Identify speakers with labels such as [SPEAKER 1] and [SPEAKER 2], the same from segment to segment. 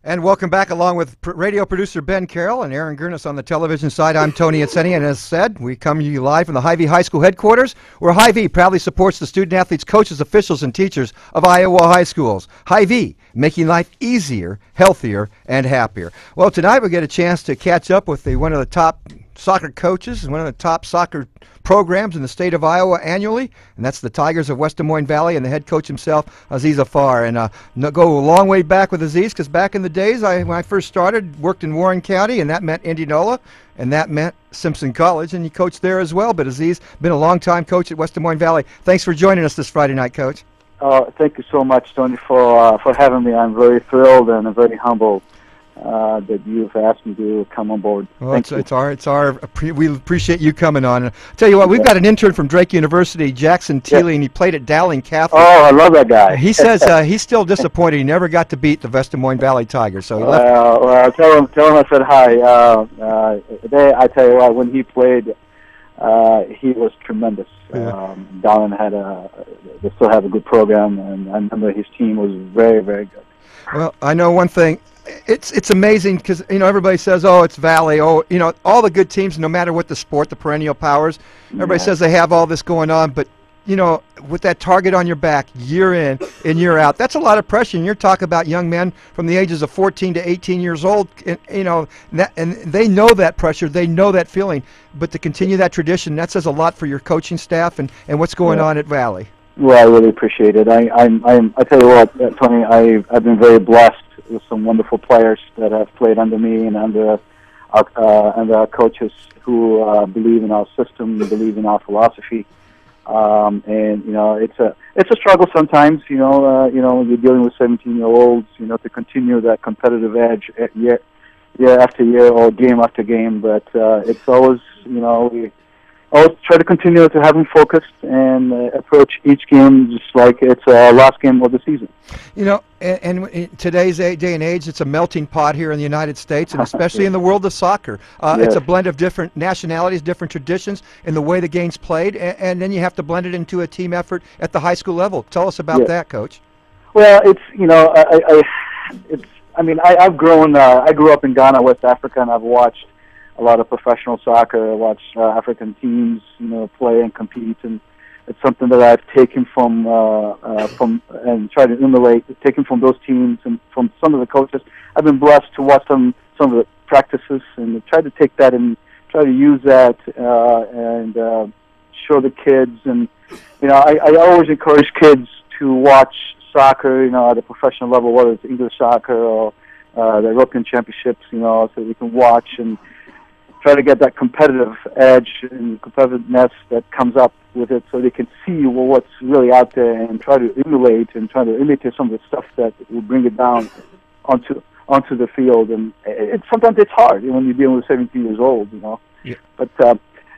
[SPEAKER 1] And welcome back along with radio producer Ben Carroll and Aaron Gurnis on the television side. I'm Tony Atseni, and as said, we come to you live from the Vally High School headquarters, where Hy-Vee proudly supports the student-athletes, coaches, officials, and teachers of Iowa high schools. Hy-Vee, making life easier, healthier, and happier. Well, tonight we get a chance to catch up with one of the top soccer coaches and one of the top soccer programs in the state of Iowa annually, and that's the Tigers of West Des Moines Valley, and the head coach himself, Aziz Haffar. And go a long way back with Aziz, because back in the days when I first started, worked in Warren County, and that meant Indianola, and that meant Simpson College, and you coached there as well. But Aziz, been a long-time coach at West Des Moines Valley. Thanks for joining us this Friday night, Coach.
[SPEAKER 2] Thank you so much, Tony, for having me. I'm very thrilled and I'm very humbled that you've asked me to come on board.
[SPEAKER 1] Well, we appreciate you coming on. And I'll tell you what, we've got an intern from Drake University, Jackson Thiele, and he played at Dowling Catholic.
[SPEAKER 2] Oh, I love that guy.
[SPEAKER 1] He says he's still disappointed he never got to beat the West Des Moines Valley Tigers. So he left.
[SPEAKER 2] Well, tell him I said hi. I tell you what, when he played, he was tremendous.
[SPEAKER 1] Yeah.
[SPEAKER 2] Dowling they still have a good program, and I remember his team was very, very good.
[SPEAKER 1] Well, I know one thing. It's amazing because, everybody says, oh, it's Valley. Oh, all the good teams, no matter what the sport, the perennial powers, everybody says they have all this going on. But, with that target on your back year in and year out, that's a lot of pressure. And you're talking about young men from the ages of 14 to 18 years old, and they know that pressure. They know that feeling. But to continue that tradition, that says a lot for your coaching staff and what's going on at Valley. Well,
[SPEAKER 2] I really appreciate it. I tell you what, Tony, I've been very blessed with some wonderful players that have played under me and under our coaches who believe in our system, believe in our philosophy. It's a struggle sometimes. When you're dealing with 17-year-olds, to continue that competitive edge year after year or game after game. But it's always, we always try to continue to have them focused and approach each game just like it's a last game of the season.
[SPEAKER 1] And in today's day and age, it's a melting pot here in the United States, and especially in the world of soccer. It's a blend of different nationalities, different traditions in the way the game's played, and then you have to blend it into a team effort at the high school level. Tell us about that, Coach.
[SPEAKER 2] Well, I've grown. I grew up in Ghana, West Africa, and I've watched a lot of professional soccer. I watched African teams, play and compete, and it's something that I've taken from and tried to emulate, taken from those teams and from some of the coaches. I've been blessed to watch some of the practices and try to take that and try to use that and show the kids. And I always encourage kids to watch soccer, at a professional level, whether it's English soccer or the European Championships, so you can watch and try to get that competitive edge and competitiveness that comes up with it, so they can see what's really out there and try to emulate some of the stuff that will bring it down onto the field. And sometimes it's hard when you're dealing with 17 years old,
[SPEAKER 1] Yeah.
[SPEAKER 2] But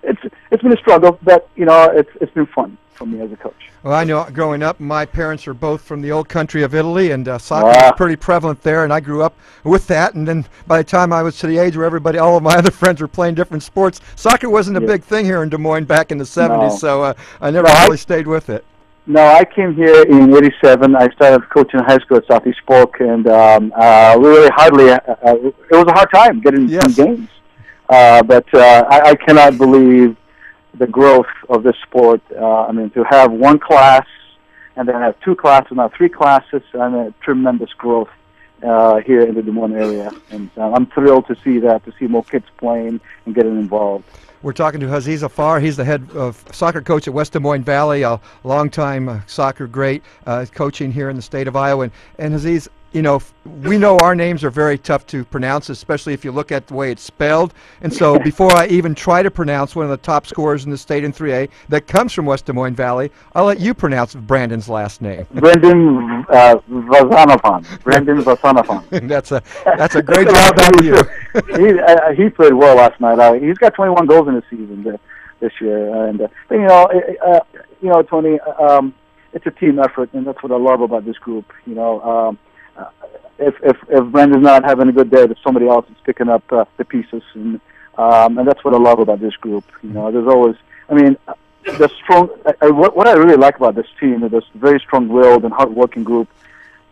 [SPEAKER 2] it's been a struggle, but it's been fun for me as a coach.
[SPEAKER 1] Well, I know growing up, my parents are both from the old country of Italy, and soccer was pretty prevalent there, and I grew up with that. And then by the time I was to the age where all of my other friends were playing different sports, soccer wasn't a big thing here in Des Moines back in the 70s, so I never really stayed with it.
[SPEAKER 2] No, I came here in '87. I started coaching high school at Southeast Polk, and really hardly, it was a hard time getting some games. But I cannot believe the growth of this sport. To have one class and then have two classes, now three classes, and a tremendous growth here in the Des Moines area. And I'm thrilled to see that, to see more kids playing and getting involved.
[SPEAKER 1] We're talking to Aziz Haffar. He's the head of soccer coach at West Des Moines Valley, a longtime soccer great coaching here in the state of Iowa. And Aziz, we know our names are very tough to pronounce, especially if you look at the way it's spelled. And so before I even try to pronounce one of the top scorers in the state in 3A that comes from West Des Moines Valley, I'll let you pronounce Brandon's last name.
[SPEAKER 2] Brendan Vazanovan. Brendan Vazanovan.
[SPEAKER 1] That's a great job out of you.
[SPEAKER 2] He played well last night. He's got 21 goals in the season this year. And Tony, it's a team effort, and that's what I love about this group. If Brendan's not having a good day, there's somebody else that's picking up the pieces, and that's what I love about this group. There's always, the strong. What I really like about this team is this very strong-willed and hard-working group,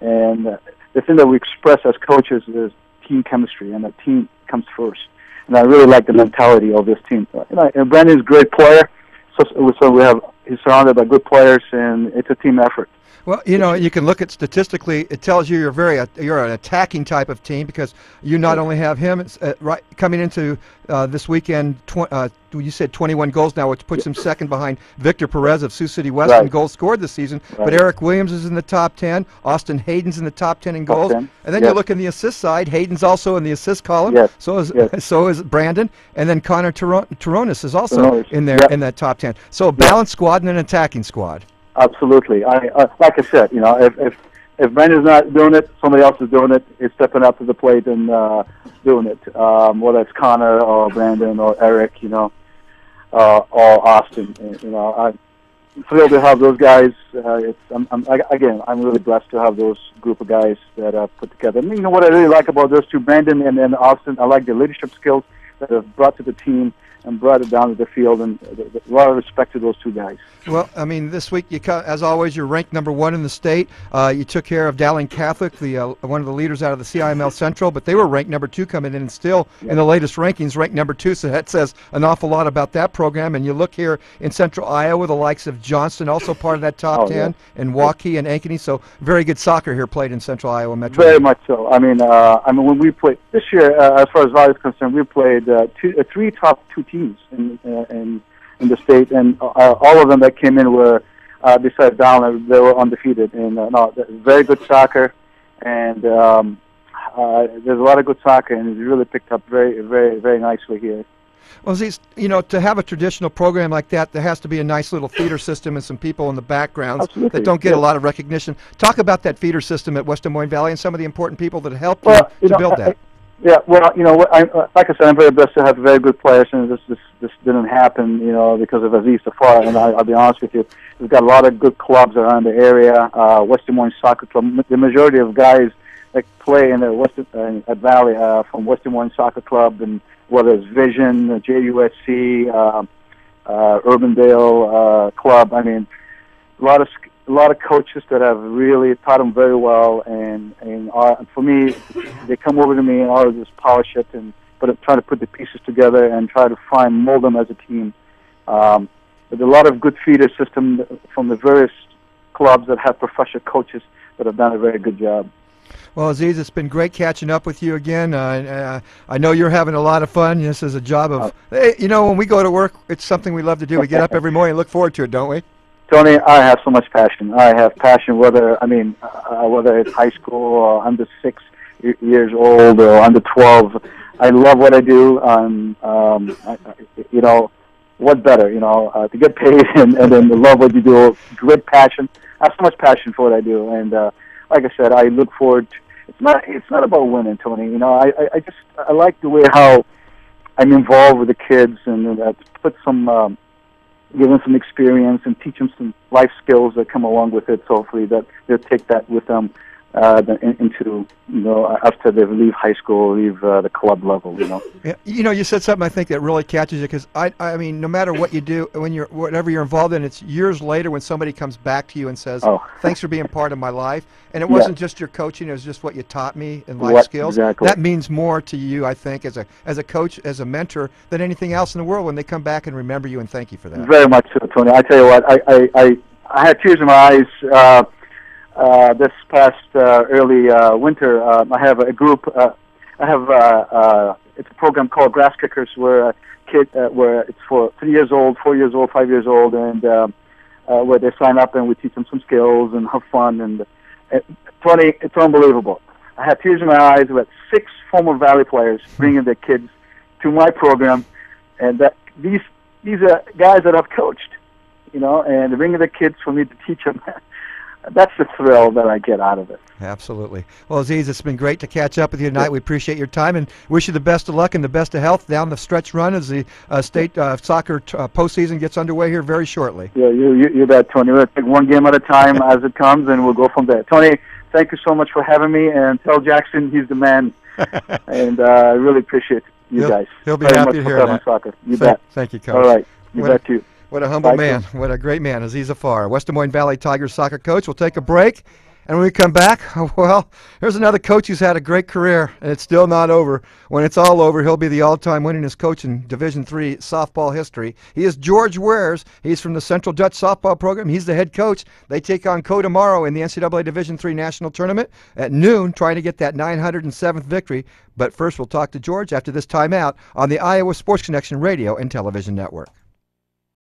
[SPEAKER 2] and the thing that we express as coaches is team chemistry, and the team comes first. And I really like the mentality of this team. And Brandon's a great player, so he's surrounded by good players, and it's a team effort.
[SPEAKER 1] Well, you can look at statistically. It tells you you're an attacking type of team because you not only have him right coming into this weekend. You said 21 goals now, which puts him second behind Victor Perez of Sioux City West in goals scored this season. Right. But Eric Williams is in the top 10. Austin Hayden's in the top 10 in goals. And then you look in the assist side. Hayden's also in the assist column.
[SPEAKER 2] Yes.
[SPEAKER 1] So is Brandon. And then Connor Taronis is also in there in that top 10. So a balanced squad and an attacking squad.
[SPEAKER 2] Absolutely. Like I said, if Brandon's not doing it, somebody else is doing it. Is stepping up to the plate and doing it. Whether it's Connor or Brandon or Eric, or Austin. I'm thrilled to have those guys. I'm really blessed to have those group of guys that I've put together. And what I really like about those two, Brandon and Austin, I like the leadership skills that have brought to the team and brought it down to the field, and a lot of respect to those two guys. Well,
[SPEAKER 1] this week, as always, you're ranked #1 in the state. You took care of Dowling Catholic, one of the leaders out of the CIML Central, but they were ranked #2 coming in, and still in the latest rankings ranked #2. So that says an awful lot about that program. And you look here in Central Iowa, the likes of Johnston, also part of that top 10, and Waukee and Ankeny. So very good soccer here played in Central Iowa Metro.
[SPEAKER 2] Very much so. When we played this year, as far as Valley is concerned, we played three top 2 teams in the state, and all of them that came in were, besides Dowling, they were undefeated. And very good soccer, and there's a lot of good soccer, and it's really picked up very, very, very nicely here.
[SPEAKER 1] Well, Aziz, to have a traditional program like that, there has to be a nice little feeder system and some people in the background that don't get a lot of recognition. Talk about that feeder system at West Des Moines Valley and some of the important people that helped you to build that.
[SPEAKER 2] Like I said, I'm very blessed to have very good players, and this didn't happen, because of Aziz Haffar. And I'll be honest with you, we've got a lot of good clubs around the area. West Des Moines Soccer Club. The majority of guys that play in the at Valley from West Des Moines Soccer Club, and whether it's Vision, JUSC, Urbandale Club. A lot of coaches that have really taught them very well, and for me, they come over to me and I'll just polish it and try to put the pieces together and try to mold them as a team. There's a lot of good feeder system from the various clubs that have professional coaches that have done a very good job.
[SPEAKER 1] Well, Aziz, it's been great catching up with you again. I know you're having a lot of fun. This is a job of, when we go to work, it's something we love to do. We get up every morning and look forward to it, don't we?
[SPEAKER 2] Tony, I have so much passion. I have passion whether it's high school or under 6 years old or under 12. I love what I do. What better, to get paid and then to love what you do. Great passion. I have so much passion for what I do, and like I said, I look forward to. It's not about winning, Tony. I like the way how I'm involved with the kids and put some. Give them some experience and teach them some life skills that come along with it. So hopefully that they'll take that with them into after they leave high school, leave the club level.
[SPEAKER 1] Yeah, you said something I think that really catches you, because I mean, no matter what you do, whatever you're involved in, it's years later when somebody comes back to you and says, "Thanks for being part of my life." And it wasn't just your coaching; it was just what you taught me and life skills.
[SPEAKER 2] Exactly.
[SPEAKER 1] That means more to you, I think, as a coach, as a mentor, than anything else in the world when they come back and remember you and thank you for that.
[SPEAKER 2] Very much so, Tony. I tell you what, I had tears in my eyes. This past early winter, I have a group. It's a program called Grass Kickers, where where it's for 3 years old, 4 years old, 5 years old, and where they sign up and we teach them some skills and have fun. And Tony, it's unbelievable. I had tears in my eyes with 6 former Valley players bringing their kids to my program, and these are guys that I've coached, and bringing their kids for me to teach them. That's the thrill that I get out of it.
[SPEAKER 1] Absolutely. Well, Aziz, it's been great to catch up with you tonight. We appreciate your time and wish you the best of luck and the best of health down the stretch run as the state soccer postseason gets underway here very shortly.
[SPEAKER 2] Yeah, you bet, Tony. We'll take one game at a time as it comes, and we'll go from there. Tony, thank you so much for having me, and tell Jackson he's the man. And I really appreciate you guys.
[SPEAKER 1] He'll be happy to hear that.
[SPEAKER 2] Soccer. You bet.
[SPEAKER 1] Thank you, Coach.
[SPEAKER 2] All right. You bet, too.
[SPEAKER 1] What a humble man. What a great man, Aziz Haffar, West Des Moines Valley Tigers soccer coach. We'll take a break. And when we come back, well, here's another coach who's had a great career, and it's still not over. When it's all over, he'll be the all-time winningest coach in Division III softball history. He is George Wares. He's from the Central Dutch softball program. He's the head coach. They take on Co tomorrow in the NCAA Division III National Tournament at noon, trying to get that 907th victory. But first, we'll talk to George after this timeout on the Iowa Sports Connection radio and television network.